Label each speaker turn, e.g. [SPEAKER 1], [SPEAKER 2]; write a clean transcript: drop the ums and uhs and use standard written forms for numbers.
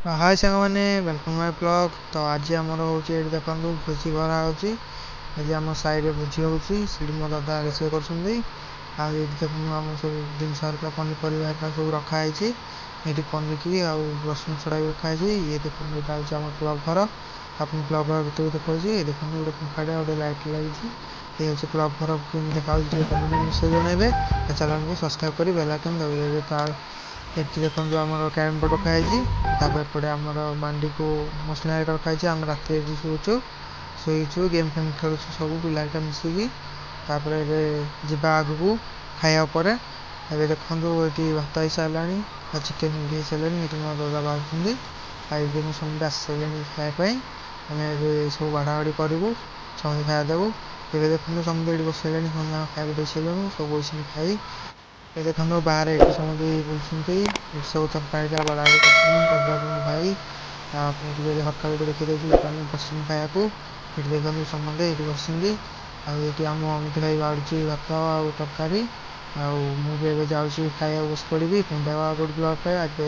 [SPEAKER 1] हाय साଙ୍ଗमाने welcome my blog. तो आज आमर हूँ ये देखो भोजी करा आज आम साइड भोजी होती मो दादा रोषे कर देखो आम सब जिन पनीपरिया सब रखाई ये पनिकी रसुण छड़ा भी रखाई ये देखो यहाँ हूँ आम क्लब घर अपनी क्लब घर भर देखो देखो गोटे पंखाटे गोटे लाइट लगी ये हूँ क्लब घर देखा विषय जनइबे चैनल को सब्सक्राइब कर बेल आइकन दबाइए। ये देखो आम कैरम बोर्ड रखाई एपटे आम मांडी को मसला रखाई आम रात शोचु शोचु गेम फेम खेलु सब पिला मिसिकी जा आग को खायापर ए देखो ये भात हो सारा चिकेन हो सारे मो दादा बाहर समझे आस सारे खायापी आम सब बाढ़ा बाढ़ी करूँ समझे खाया देवु ये देखो समझे ये बस खाया दे सारे सब बस खाई ये देखो बाहर ये समझे बुलूँ सब तरकारी बड़ा भाई हल्का देखी बस खाया ये देखो समझे ये बस आम अमित भाई बाढ़ुची भात आ तरकारी मुझे जाऊँगी खाया बस पड़ी ब्लॉग आज